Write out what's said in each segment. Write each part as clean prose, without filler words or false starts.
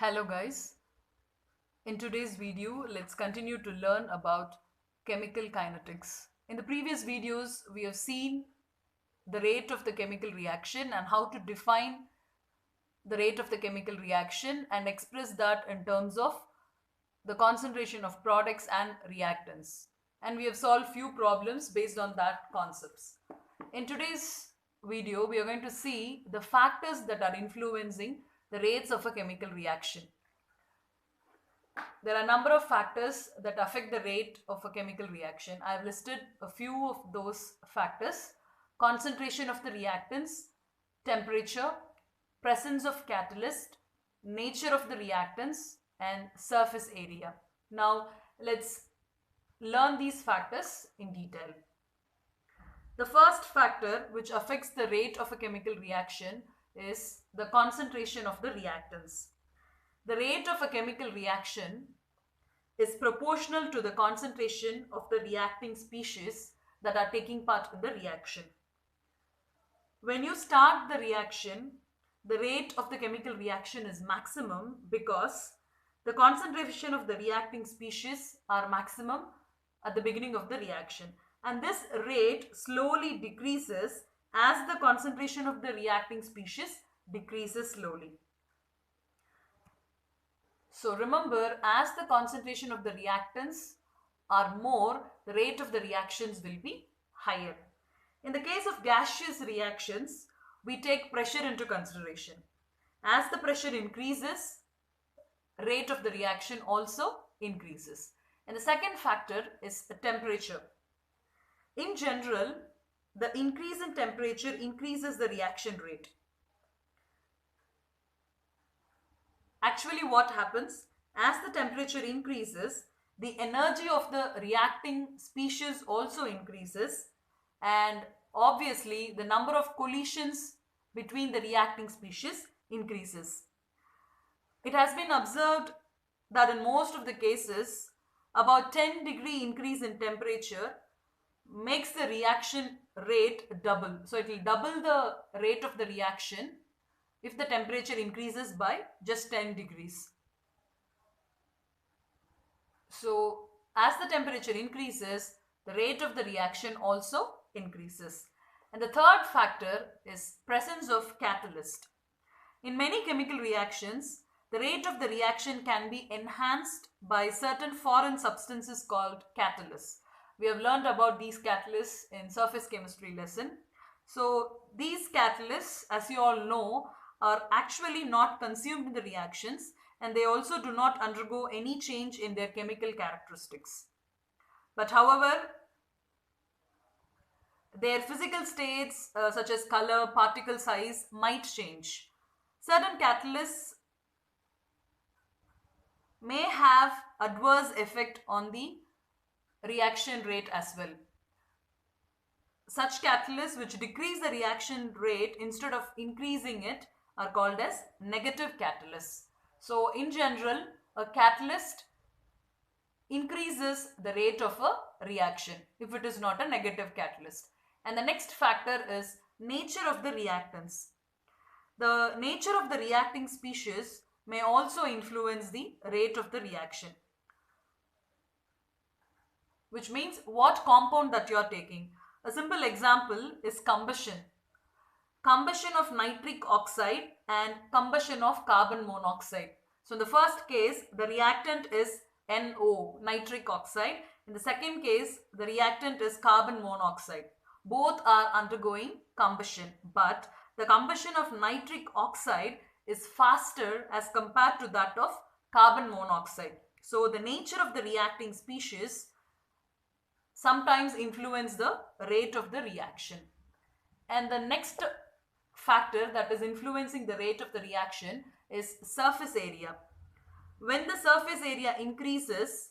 Hello guys, in today's video let's continue to learn about chemical kinetics. In the previous videos we have seen the rate of the chemical reaction and how to define the rate of the chemical reaction and express that in terms of the concentration of products and reactants. And we have solved few problems based on that concepts. In today's video we are going to see the factors that are influencing the rates of a chemical reaction. There are a number of factors that affect the rate of a chemical reaction. I have listed a few of those factors: concentration of the reactants, temperature, presence of catalyst, nature of the reactants, and surface area. Now, let's learn these factors in detail. The first factor which affects the rate of a chemical reaction is the concentration of the reactants. The rate of a chemical reaction is proportional to the concentration of the reacting species that are taking part in the reaction. When you start the reaction, the rate of the chemical reaction is maximum because the concentration of the reacting species are maximum at the beginning of the reaction, and this rate slowly decreases as the concentration of the reacting species decreases slowly. So remember, as the concentration of the reactants are more, the rate of the reactions will be higher. In the case of gaseous reactions, we take pressure into consideration. As the pressure increases, rate of the reaction also increases. And the second factor is the temperature. In general, the increase in temperature increases the reaction rate. Actually, what happens, as the temperature increases, the energy of the reacting species also increases, and obviously the number of collisions between the reacting species increases. It has been observed that in most of the cases, about 10-degree increase in temperature makes the reaction rate double. So it will double the rate of the reaction if the temperature increases by just 10 degrees. So as the temperature increases, the rate of the reaction also increases. And the third factor is presence of catalyst. In many chemical reactions, the rate of the reaction can be enhanced by certain foreign substances called catalysts. We have learned about these catalysts in surface chemistry lesson. So these catalysts, as you all know, are actually not consumed in the reactions, and they also do not undergo any change in their chemical characteristics. But however, their physical states such as color, particle size might change. Certain catalysts may have adverse effect on the reaction rate as well. Such catalysts which decrease the reaction rate instead of increasing it are called as negative catalysts. So in general, a catalyst increases the rate of a reaction if it is not a negative catalyst. And the next factor is nature of the reactants. The nature of the reacting species may also influence the rate of the reaction, which means what compound that you are taking. A simple example is combustion. Combustion of nitric oxide and combustion of carbon monoxide. So in the first case, the reactant is NO, nitric oxide. In the second case, the reactant is carbon monoxide. Both are undergoing combustion, but the combustion of nitric oxide is faster as compared to that of carbon monoxide. So the nature of the reacting species sometimes influence the rate of the reaction. And the next factor that is influencing the rate of the reaction is surface area. When the surface area increases,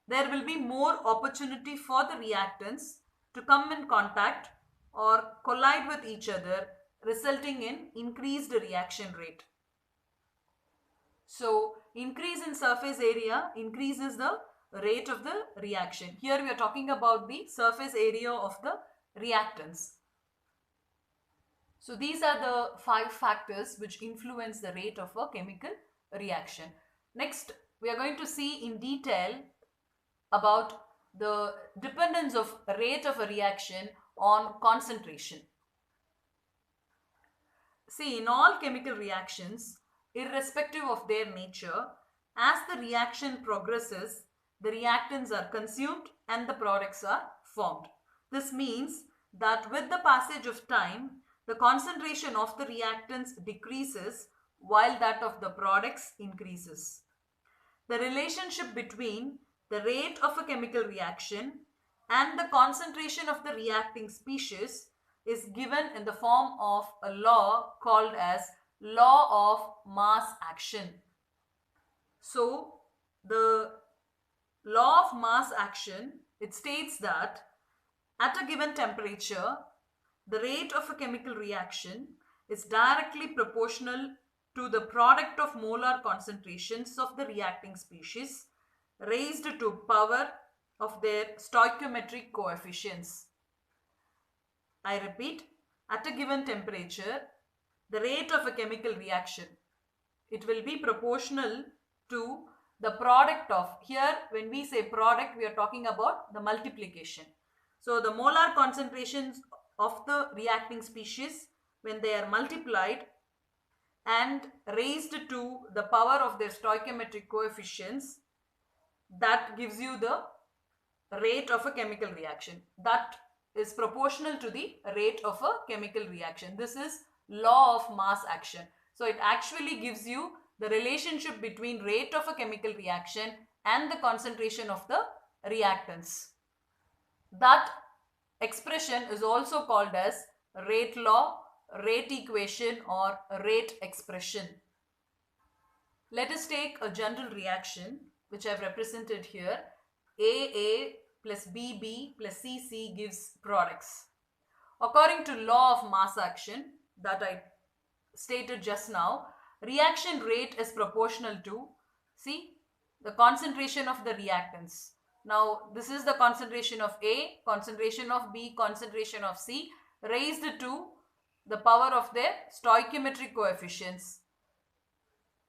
there will be more opportunity for the reactants to come in contact or collide with each other, resulting in increased reaction rate. So increase in surface area increases the rate of the reaction. Here we are talking about the surface area of the reactants. So these are the 5 factors which influence the rate of a chemical reaction. Next, we are going to see in detail about the dependence of rate of a reaction on concentration. See, in all chemical reactions, irrespective of their nature, as the reaction progresses, the reactants are consumed and the products are formed. This means that with the passage of time, the concentration of the reactants decreases while that of the products increases. The relationship between the rate of a chemical reaction and the concentration of the reacting species is given in the form of a law called as law of mass action. So, the law of mass action, it states that at a given temperature, the rate of a chemical reaction is directly proportional to the product of molar concentrations of the reacting species raised to power of their stoichiometric coefficients. I repeat, at a given temperature, the rate of a chemical reaction, it will be proportional to the product of, here when we say product, we are talking about the multiplication. So the molar concentrations of the reacting species, when they are multiplied and raised to the power of their stoichiometric coefficients, that gives you the rate of a chemical reaction. That is proportional to the rate of a chemical reaction. This is law of mass action. So it actually gives you the relationship between rate of a chemical reaction and the concentration of the reactants. That expression is also called as rate law, rate equation, or rate expression. Let us take a general reaction which I have represented here. AA plus BB plus CC gives products. According to law of mass action that I stated just now, reaction rate is proportional to, see, the concentration of the reactants. Now, this is the concentration of A, concentration of B, concentration of C raised to the power of their stoichiometric coefficients,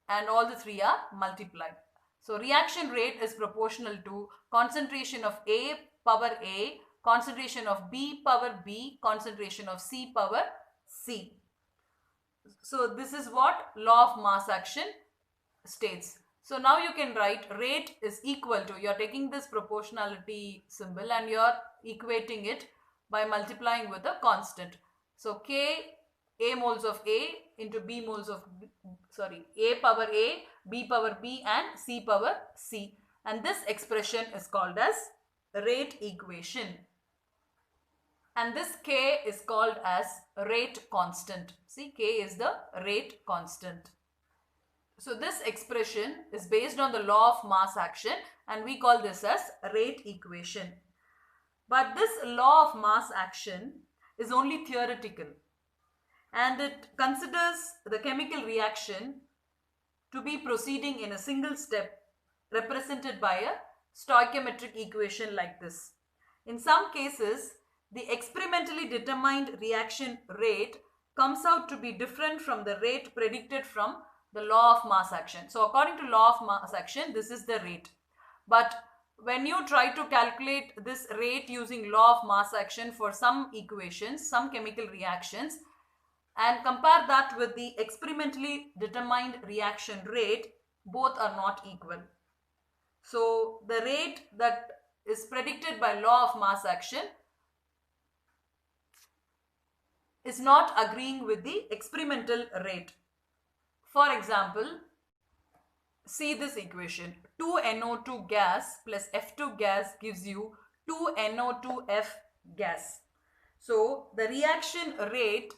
and all the three are multiplied. So, reaction rate is proportional to concentration of A power A, concentration of B power B, concentration of C power C. So, this is what law of mass action states. So, now you can write rate is equal to, you are taking this proportionality symbol and you are equating it by multiplying with a constant. So, K A moles of A into B moles of B, A power A, B power B and C power C, and this expression is called as rate equation, and this K is called as rate constant. See, K is the rate constant. So this expression is based on the law of mass action and we call this as rate equation. But this law of mass action is only theoretical and it considers the chemical reaction to be proceeding in a single step represented by a stoichiometric equation like this. In some cases, the experimentally determined reaction rate comes out to be different from the rate predicted from the law of mass action. So according to law of mass action, this is the rate. But when you try to calculate this rate using law of mass action for some equations, some chemical reactions, and compare that with the experimentally determined reaction rate, both are not equal. So the rate that is predicted by law of mass action is not agreeing with the experimental rate. For example, see this equation, 2NO2 gas plus F2 gas gives you 2NO2F gas. So the reaction rate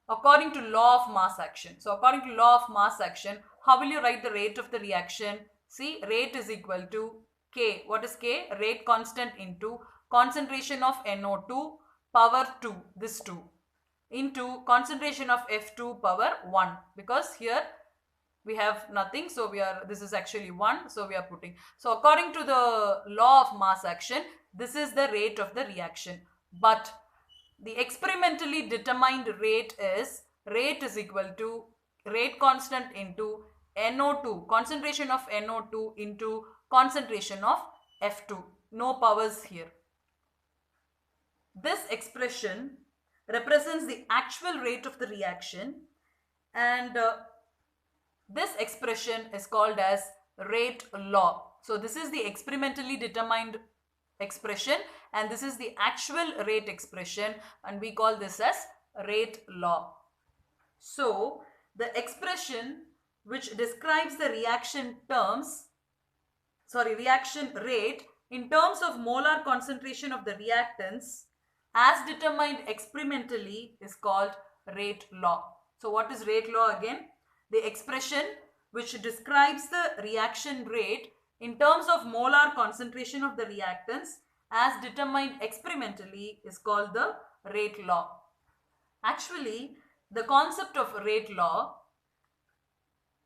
according to law of mass action. So according to law of mass action, how will you write the rate of the reaction? See, rate is equal to K. What is K? Rate constant into concentration of NO2 power 2, this 2, into concentration of F2 power 1, because here we have nothing, so this is actually 1, so we are putting. So according to the law of mass action, this is the rate of the reaction. But the experimentally determined rate is equal to rate constant into NO2, concentration of NO2 into concentration of F2. No powers here. This expression represents the actual rate of the reaction, and this expression is called as rate law. So this is the experimentally determined expression and this is the actual rate expression, and we call this as rate law. So the expression which describes the reaction rate in terms of molar concentration of the reactants as determined experimentally is called rate law. So what is rate law again? The expression which describes the reaction rate in terms of molar concentration of the reactants as determined experimentally is called the rate law. Actually, the concept of rate law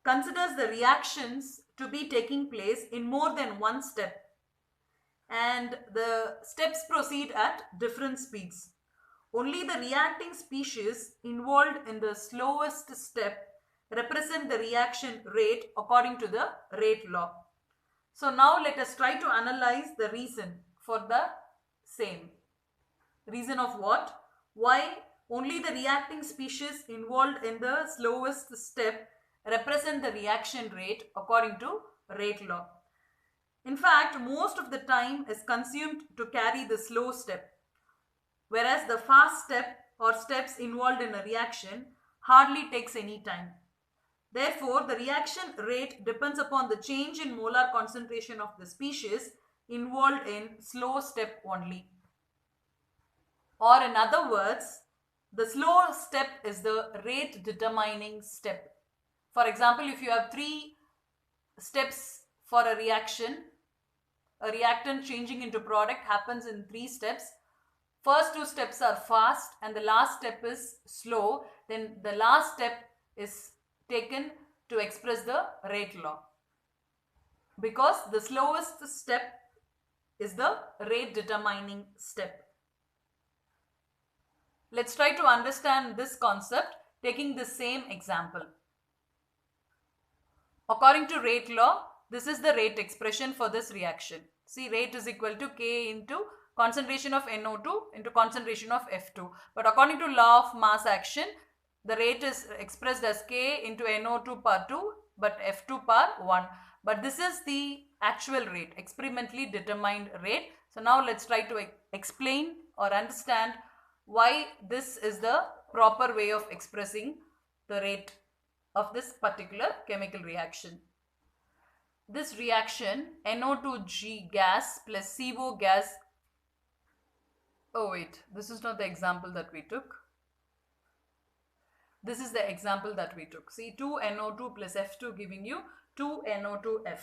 considers the reactions to be taking place in more than one step, and the steps proceed at different speeds. Only the reacting species involved in the slowest step represent the reaction rate according to the rate law. So now let us try to analyze the reason for the same. Reason of what? Why only the reacting species involved in the slowest step represent the reaction rate according to rate law. In fact, most of the time is consumed to carry the slow step, whereas the fast step or steps involved in a reaction hardly takes any time. Therefore, the reaction rate depends upon the change in molar concentration of the species involved in slow step only. Or in other words, the slow step is the rate determining step. For example, if you have 3 steps for a reaction, a reactant changing into product happens in 3 steps. First 2 steps are fast and the last step is slow. Then the last step is taken to express the rate law, because the slowest step is the rate determining step. Let's try to understand this concept taking the same example. According to rate law, this is the rate expression for this reaction. See, rate is equal to K into concentration of NO2 into concentration of F2. But according to law of mass action, the rate is expressed as K into NO2 per 2 but F2 per 1. But this is the actual rate, experimentally determined rate. So now let's try to explain or understand why this is the proper way of expressing the rate of this particular chemical reaction. This reaction, NO2G gas plus CO gas. Oh wait, this is not the example that we took. This is the example that we took. See, 2NO2 plus F2 giving you 2NO2F.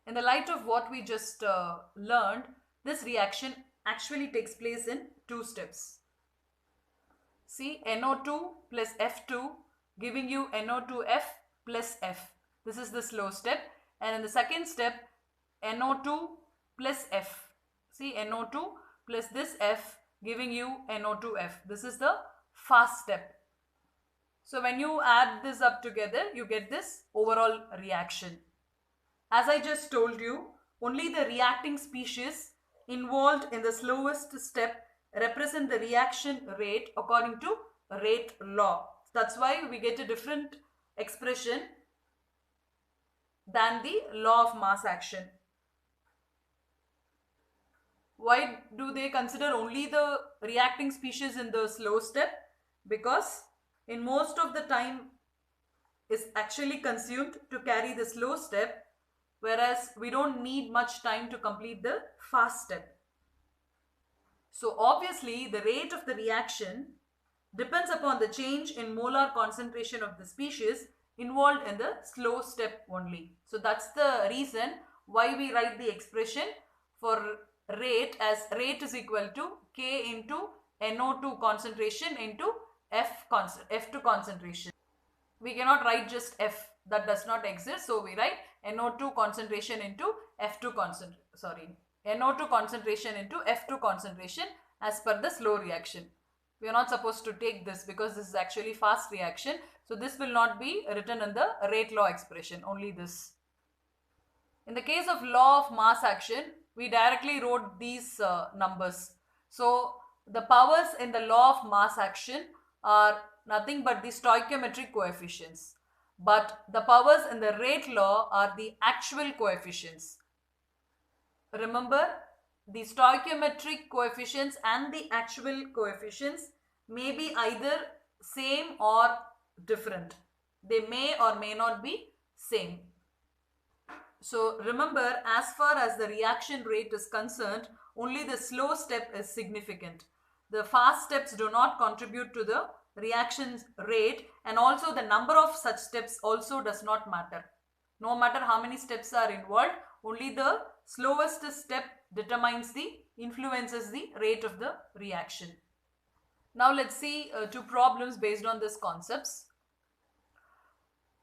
In the light of what we just learned, this reaction actually takes place in 2 steps. See, NO2 plus F2 giving you NO2F plus F. This is the slow step. And in the second step, NO2 plus F. See, NO2 plus this F giving you NO2F. This is the fast step. So when you add this up together, you get this overall reaction. As I just told you, only the reacting species involved in the slowest step represent the reaction rate according to rate law. That's why we get a different expression than the law of mass action. Why do they consider only the reacting species in the slow step? Because in most of the time is actually consumed to carry the slow step, whereas we don't need much time to complete the fast step. So obviously the rate of the reaction depends upon the change in molar concentration of the species involved in the slow step only. So that's the reason why we write the expression for rate as rate is equal to K into NO2 concentration into F2 concentration. We cannot write just F, that does not exist. So we write NO2 concentration into F2 concentration, NO2 concentration into F2 concentration as per the slow reaction. We are not supposed to take this because this is actually fast reaction. So this will not be written in the rate law expression, only this. In the case of law of mass action, we directly wrote these numbers. So the powers in the law of mass action are nothing but the stoichiometric coefficients. But the powers in the rate law are the actual coefficients. Remember, the stoichiometric coefficients and the actual coefficients may be either same or different. They may or may not be same. So remember, as far as the reaction rate is concerned, only the slow step is significant. The fast steps do not contribute to the reaction rate, and also the number of such steps also does not matter. No matter how many steps are involved, only the slowest step influences the rate of the reaction. Now let's see two problems based on these concepts.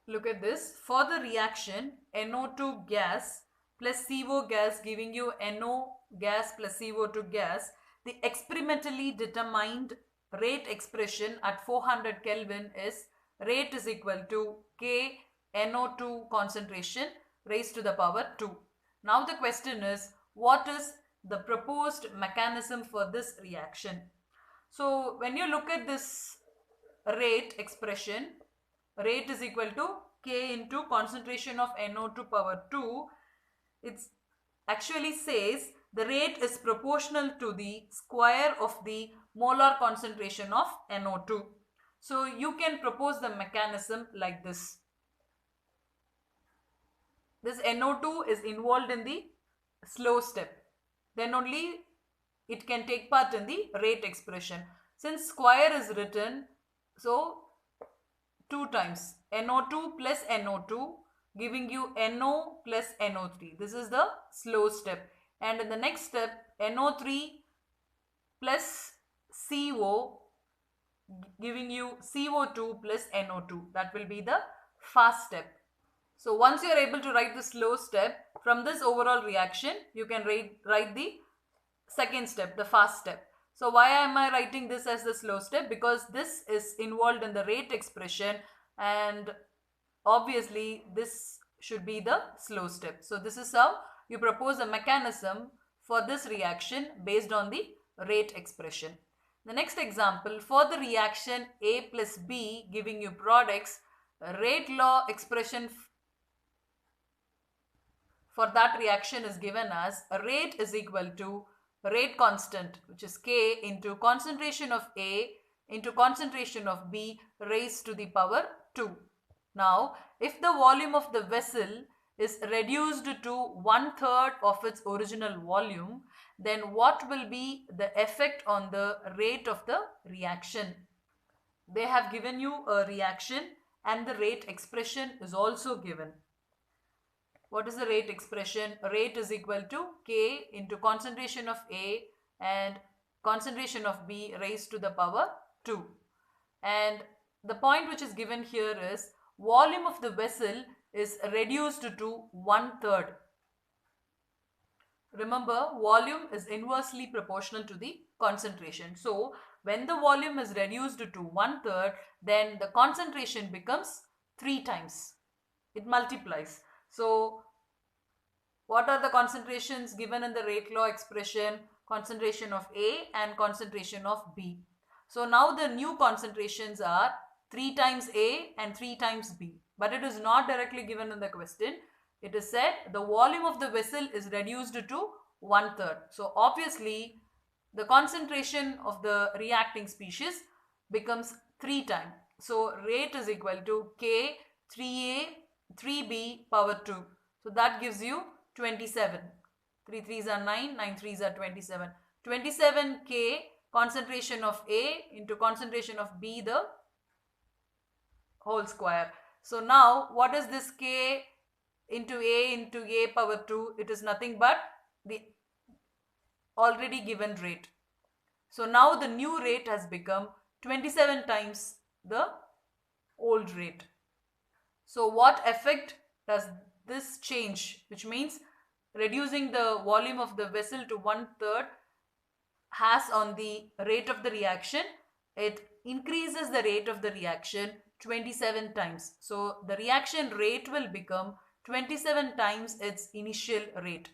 Look at this. For the reaction NO2 gas plus CO gas giving you NO gas plus CO2 gas, the experimentally determined rate expression at 400 Kelvin is rate is equal to K NO2 concentration raised to the power 2. Now the question is, what is the proposed mechanism for this reaction? So when you look at this rate expression, rate is equal to K into concentration of NO2 power 2. It actually says the rate is proportional to the square of the molar concentration of NO2. So you can propose the mechanism like this. This NO2 is involved in the slow step. Then only it can take part in the rate expression. Since square is written, so 2 times NO2 plus NO2 giving you NO plus NO3. This is the slow step. And in the next step, NO3 plus CO giving you CO2 plus NO2. That will be the fast step. So once you are able to write the slow step, from this overall reaction, you can write the second step, the fast step. So why am I writing this as the slow step? Because this is involved in the rate expression, and obviously this should be the slow step. So this is how you propose a mechanism for this reaction based on the rate expression. The next example, for the reaction A plus B giving you products, rate law expression for that reaction is given as rate is equal to rate constant, which is K, into concentration of A into concentration of B raised to the power 2. Now, if the volume of the vessel is reduced to 1/3 of its original volume, then what will be the effect on the rate of the reaction? They have given you a reaction and the rate expression is also given. What is the rate expression? Rate is equal to K into concentration of A and concentration of B raised to the power 2. And the point which is given here is volume of the vessel is reduced to 1/3. Remember, volume is inversely proportional to the concentration. So when the volume is reduced to 1/3, then the concentration becomes 3 times. It multiplies. So what are the concentrations given in the rate law expression? Concentration of A and concentration of B. So now the new concentrations are 3 times A and 3 times B. But it is not directly given in the question. It is said the volume of the vessel is reduced to 1/3. So obviously the concentration of the reacting species becomes 3 times. So rate is equal to K 3A 3B power 2. So that gives you 27. 3 3s are 9, 9 3s are 27. 27 K concentration of A into concentration of B the whole square. So now what is this K into A power 2? It is nothing but the already given rate. So now the new rate has become 27 times the old rate. So what effect does this change, which means reducing the volume of the vessel to 1/3, has on the rate of the reaction? it increases the rate of the reaction 27 times. So the reaction rate will become 27 times its initial rate.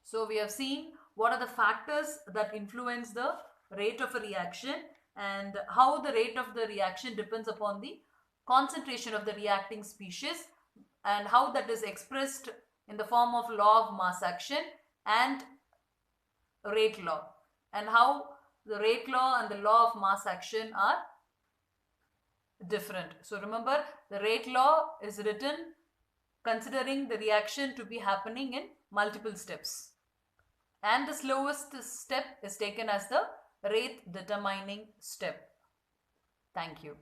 So we have seen what are the factors that influence the rate of a reaction and how the rate of the reaction depends upon the concentration of the reacting species and how that is expressed in the form of law of mass action and rate law, and how the rate law and the law of mass action are different. So remember, the rate law is written considering the reaction to be happening in multiple steps, and the slowest step is taken as the rate determining step. Thank you.